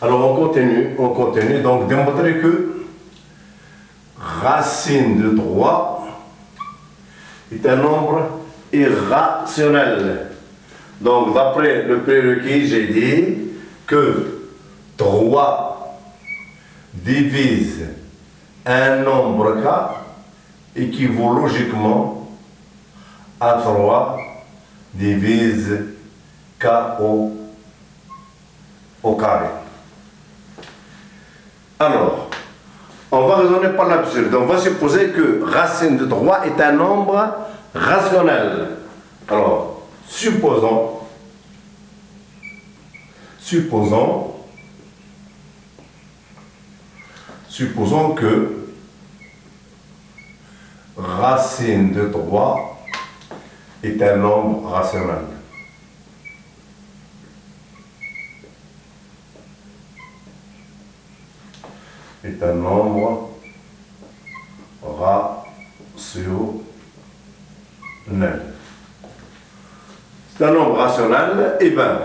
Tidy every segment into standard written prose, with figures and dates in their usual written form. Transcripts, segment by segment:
Alors on continue, donc démontrer que racine de 3 est un nombre irrationnel. Donc d'après le prérequis, j'ai dit que 3 divise un nombre K équivaut logiquement à 3 divise K au carré. Alors, on va raisonner par l'absurde. On va supposer que racine de 3 est un nombre rationnel. Alors, supposons que racine de 3 est un nombre rationnel. Est un nombre rationnel. C'est un nombre rationnel, et bien,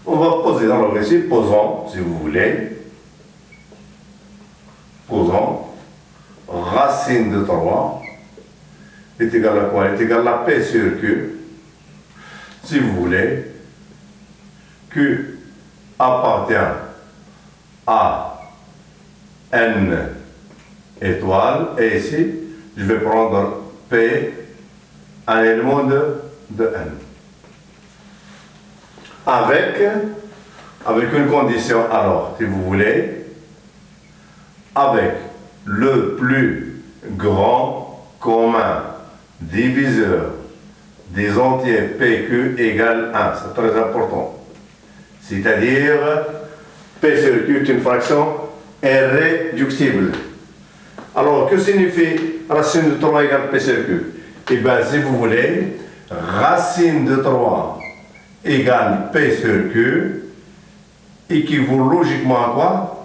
on va poser dans le récit, posons, si vous voulez, racine de 3 est égal à quoi? Est égal à P sur Q, si vous voulez. Q appartient à N étoiles, et ici, je vais prendre P, un élément de N. Avec une condition, alors, si vous voulez, avec le plus grand commun diviseur des entiers PQ égale 1. C'est très important. C'est-à-dire, P sur Q est une fraction irréductible. Alors, que signifie racine de 3 égale P sur Q? Eh bien, si vous voulez, racine de 3 égale P sur Q équivaut logiquement à quoi?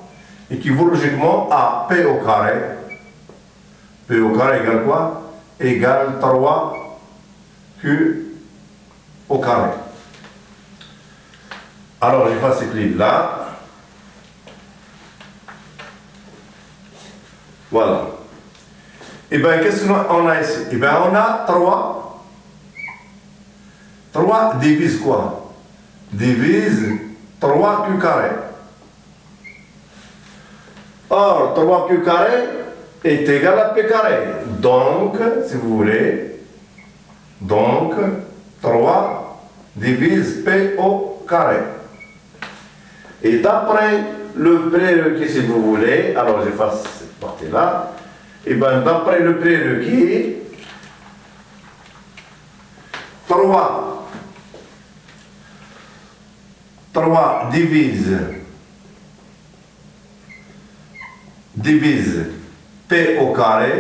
Équivaut logiquement à P au carré. P au carré égale quoi? Égale 3Q au carré. Alors, j'efface cette ligne là. Voilà. Et bien, qu'est-ce qu'on a ici? Et bien, on a 3. 3 divise quoi? Divise 3Q carré. Or, 3Q carré est égal à P carré. Donc, si vous voulez, 3 divise P au carré. Et d'après le prérequis, si vous voulez, alors j'efface cette partie-là, et bien d'après le prérequis, 3 divise P au carré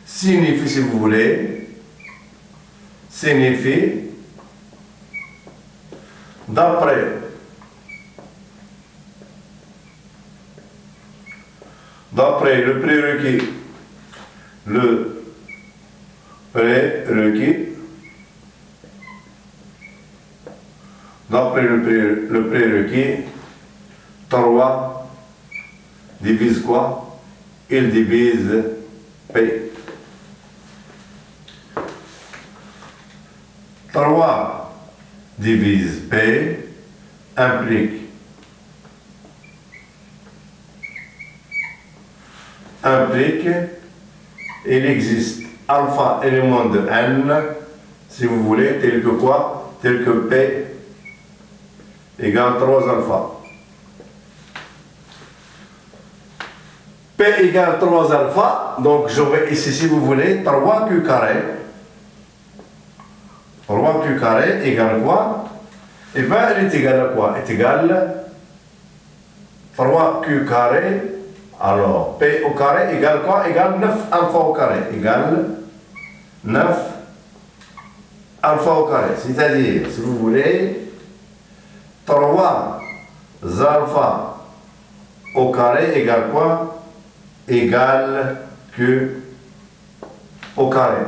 signifie, si vous voulez, d'après le prérequis, d'après le prérequis, 3 divise quoi? Il divise P. 3 divise P implique il existe alpha élément de N, si vous voulez, tel que quoi? Tel que P égale 3 alpha. P égale 3 alpha, donc j'aurai ici, si vous voulez, 3Q carré. 3Q carré égale quoi? Et bien, elle est égale à quoi? Elle est égale 3Q carré, alors P au carré égale quoi? Égale 9 alpha au carré, égale 9 alpha au carré. C'est-à-dire, si vous voulez, 3 alpha au carré égale quoi? Égale Q au carré.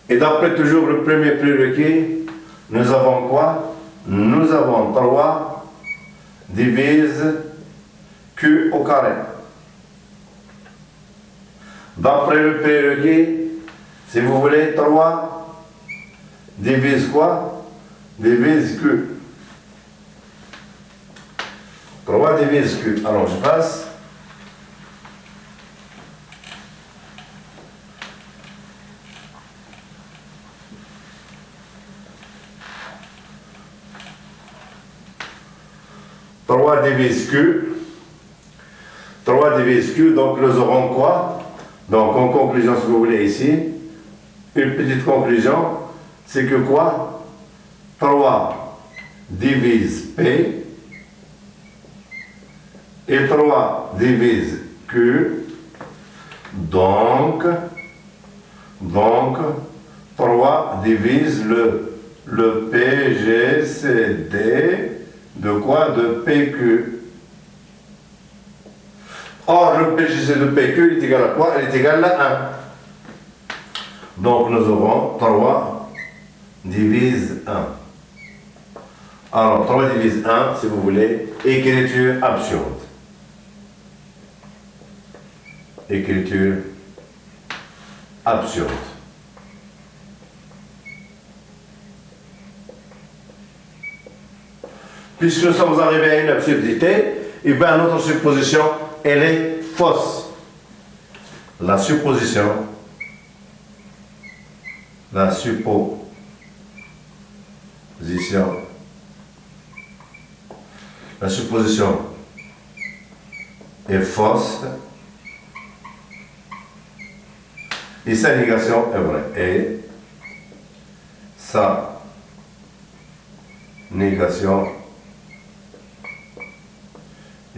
Et d'après toujours le premier prérequis, nous avons quoi? Nous avons 3 divise Q au carré. D'après le prérequis, si vous voulez, 3 divise quoi? Divise Q. 3 divise Q. Alors je fasse. Trois divise Q. 3 divise Q, donc nous aurons quoi? Donc en conclusion, si vous voulez ici, une petite conclusion, c'est que quoi? 3 divise P et 3 divise Q, donc 3 divise le PGCD de quoi? De PQ. Or, le PGC de PQ est égal à quoi? Il est égal à 1. Donc, nous aurons 3 divise 1. Alors, 3 divise 1, si vous voulez, écriture absurde. Écriture absurde. Puisque nous sommes arrivés à une absurdité, et bien notre supposition, elle est fausse. La supposition est fausse et sa négation est vraie. Et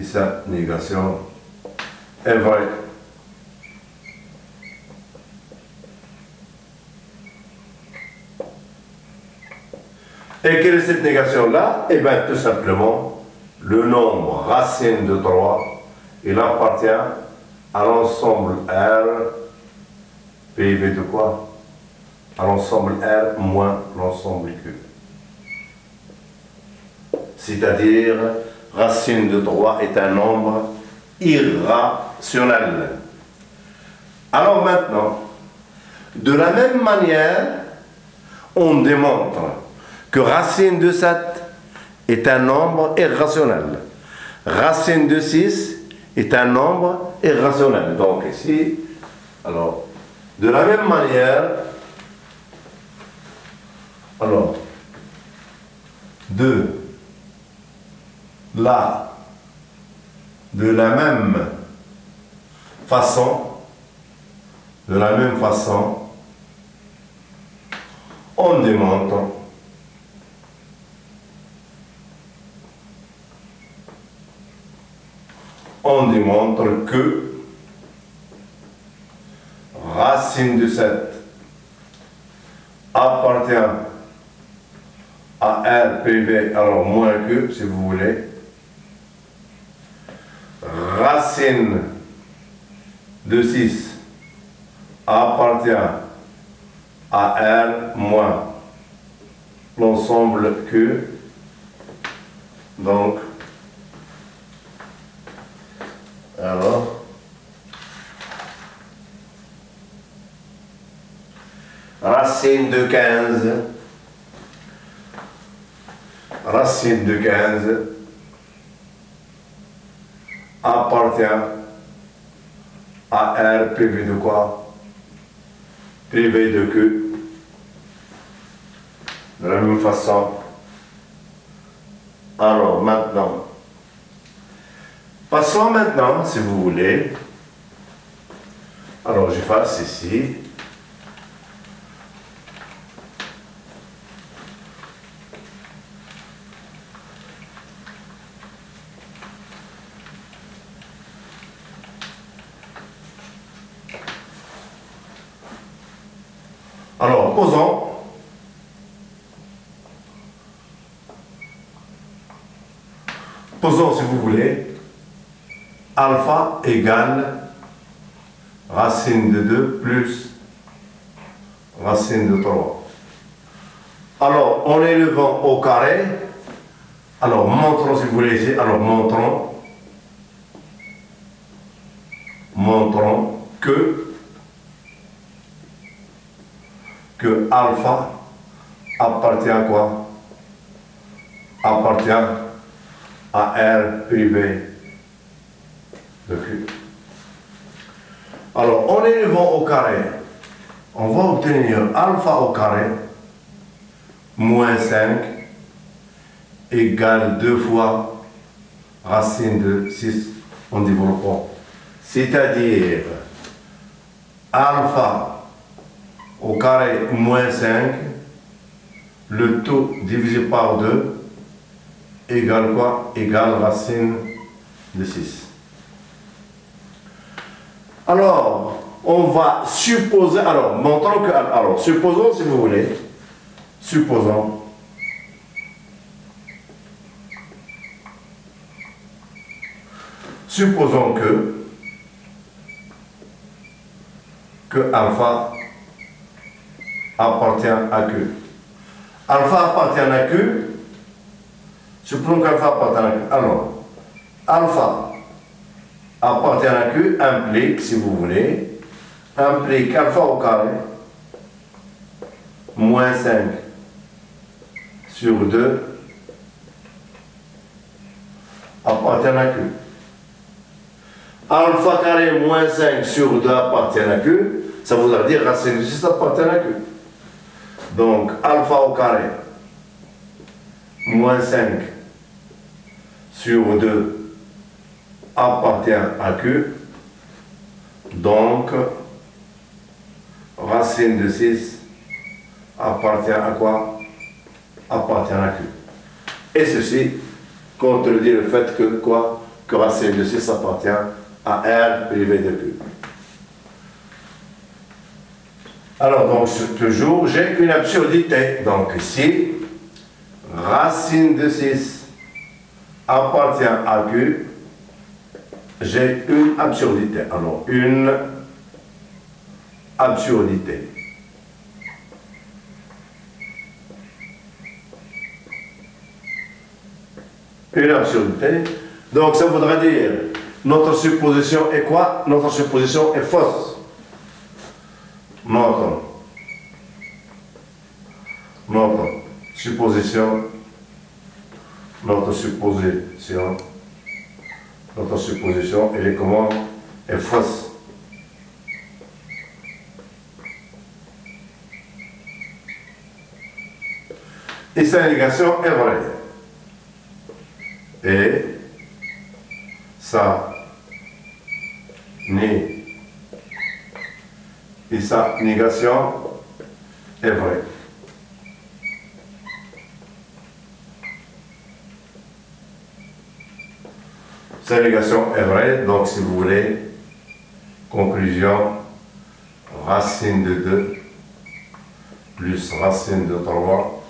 sa négation est vraie. Et quelle est cette négation-là? Eh bien, tout simplement, le nombre racine de 3, il appartient à l'ensemble R, PV de quoi? À l'ensemble R moins l'ensemble Q. C'est-à-dire, racine de 3 est un nombre irrationnel. Alors maintenant, de la même manière, on démontre que racine de 7 est un nombre irrationnel. Racine de 6 est un nombre irrationnel. Donc ici, alors, de la même manière, alors, de la même façon, on démontre que racine de 7 appartient à R privé, alors moins que, si vous voulez. Racine de 6 appartient à R moins l'ensemble Q. Donc, alors, racine de 15 appartient à R privé de quoi? Privé de Q. De la même façon. Alors maintenant, passons maintenant, si vous voulez. Alors j'efface ici. Alors, posons si vous voulez, alpha égale racine de 2 plus racine de 3. Alors, en élevant au carré, Alors, montrons si vous voulez ici. Alors, montrons que alpha appartient à quoi? Appartient à R privé de Q. Alors, en élevant au carré, on va obtenir alpha au carré moins 5 égale 2 fois racine de 6 en développant. C'est-à-dire alpha au carré moins 5, le tout divisé par 2 égale quoi? Égale racine de 6. Alors, on va supposer, alors, montrons que, alors, supposons si vous voulez, supposons que alpha appartient à Q. Alpha appartient à Q. Supposons qu'alpha appartient à Q. Alors, alpha appartient à Q implique, si vous voulez, implique alpha au carré moins 5 sur 2 appartient à Q. Alpha carré moins 5 sur 2 appartient à Q. Ça voudra dire racine de 6 appartient à Q. Donc, alpha au carré moins 5 sur 2 appartient à Q. Donc, racine de 6 appartient à quoi? Appartient à Q. Et ceci contredit le fait que quoi? Que racine de 6 appartient à R privé de Q. Alors, donc, toujours, j'ai une absurdité. Donc, ici, racine de 6 appartient à Q. J'ai une absurdité. Alors, une absurdité. Une absurdité. Donc, ça voudrait dire, notre supposition est quoi? Notre supposition est fausse. Notre supposition elle est comment? Est fausse. Et sa négation est vraie. Et sa négation est vraie. Sa négation est vraie, donc si vous voulez, conclusion, racine de 2 plus racine de 3,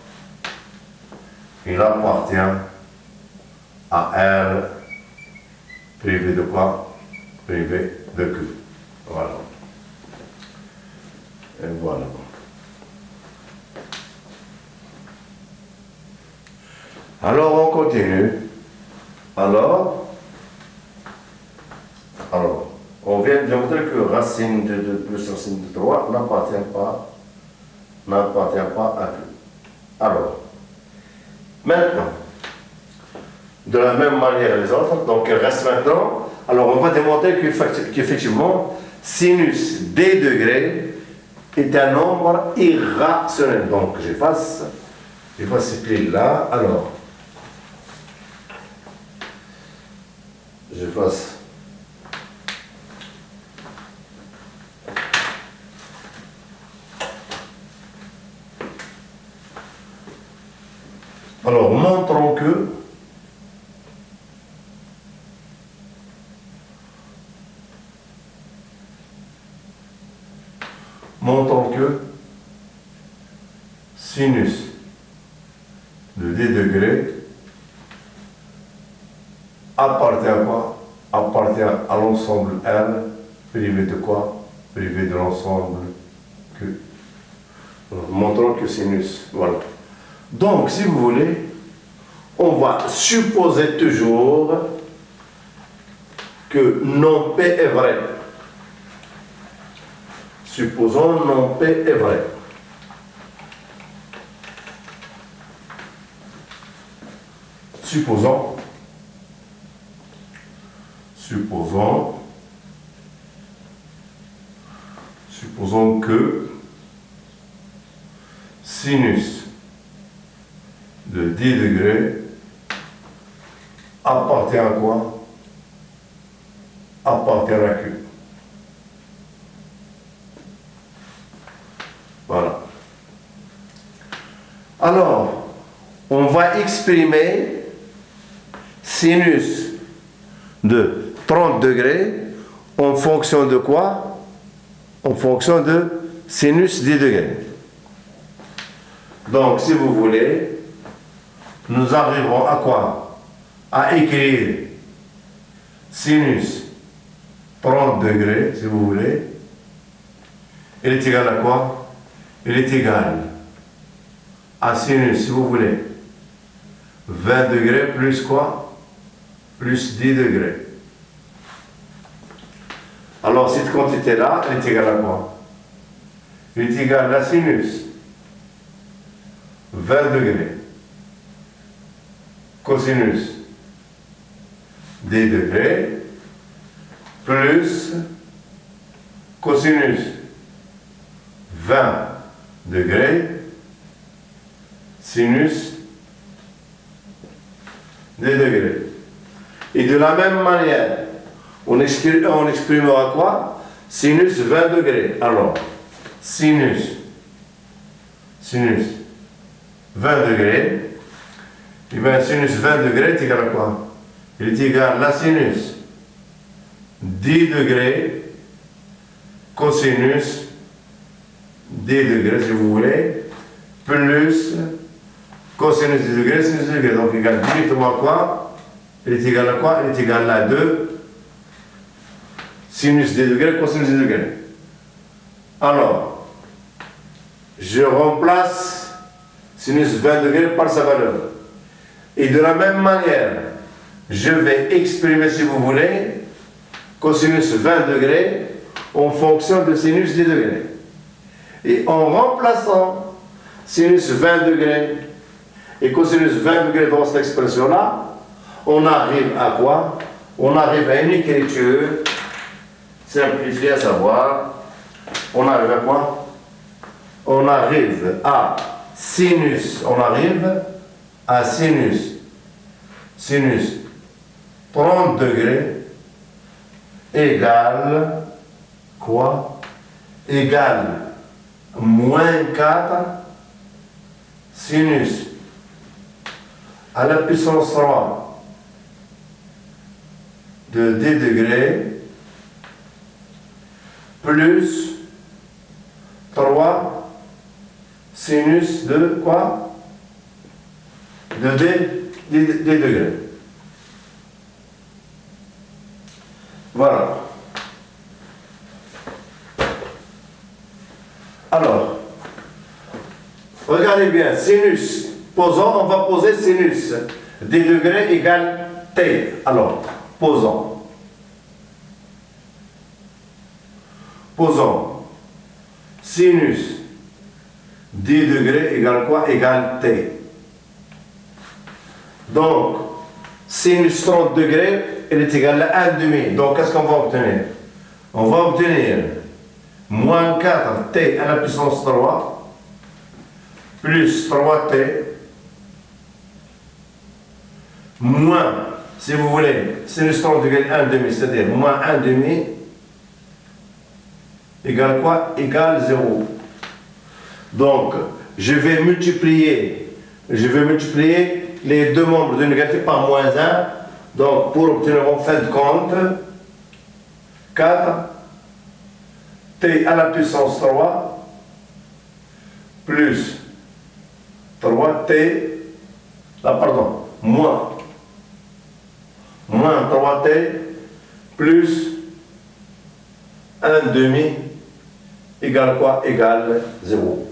il appartient à R privé de quoi? Privé de Q. Voilà. Et voilà. Alors, on continue. Alors, on vient de démontrer que racine de 2 plus racine de 3 n'appartient pas à Q. Alors, maintenant, de la même manière les autres, donc il reste maintenant, alors on va démontrer qu'effectivement, sinus des degrés est un nombre irrationnel. Donc j'efface cette ligne-là, alors, j'efface. Alors, montrons que sinus de d degrés appartient à quoi? Appartient à l'ensemble R, privé de quoi? Privé de l'ensemble Q. Montrons que sinus, voilà. Donc, si vous voulez, on va supposer toujours que non P est vrai. Supposons non P est vrai. Supposons que sinus de 10 degrés appartient à quoi? Appartient à Q. Voilà. Alors, on va exprimer sinus de 30 degrés en fonction de quoi? En fonction de sinus 10 degrés. Donc, si vous voulez, nous arriverons à quoi? À écrire sinus 30 degrés, si vous voulez. Il est égal à quoi? Il est égal à sinus, si vous voulez, 20 degrés plus quoi? Plus 10 degrés. Alors, cette quantité-là, elle est égale à quoi? Elle est égale à sinus 20 degrés cosinus 10 degrés plus cosinus 20 degrés sinus 10 degrés. Et de la même manière, on exprimera quoi? Sinus 20 degrés. Alors, sinus 20 degrés, et bien sinus 20 degrés est égal à quoi? Il est égal à sinus 10 degrés cosinus 10 degrés, si vous voulez, plus cosinus 10 degrés, sinus 10 degrés. Donc, égal directement à quoi? Il est égal à quoi? Il est égal à 2 sinus 10 degrés, cosinus 10 degrés. Alors, je remplace sinus 20 degrés par sa valeur. Et de la même manière, je vais exprimer, si vous voulez, cosinus 20 degrés en fonction de sinus 10 degrés. Et en remplaçant sinus 20 degrés et cosinus 20 degrés dans cette expression-là, on arrive à quoi? On arrive à une écriture simplifiée, à savoir, on arrive à quoi? On arrive à sinus 30 degrés égale quoi? Égale moins 4 sinus à la puissance 3 de 10 degrés plus 3 sinus de quoi? De D degrés. Voilà. Alors, regardez bien, sinus, posons, on va poser sinus. D degrés égale T. Alors, posons. Posons. Sinus 10 degrés égale quoi? Égale T. Donc, sinus 30 degrés, elle est égale à 1,5. Donc, qu'est-ce qu'on va obtenir? On va obtenir moins 4t à la puissance 3 plus 3t moins, si vous voulez, sinus 30 degrés 1,5, c'est-à-dire moins 1,5 égale quoi? Égale 0. Donc, je vais multiplier les deux membres de négatif par moins 1. Donc, pour obtenir en fin de compte 4 t à la puissance 3 plus 3t, moins 3t plus 1,5 égale quoi? Égale 0.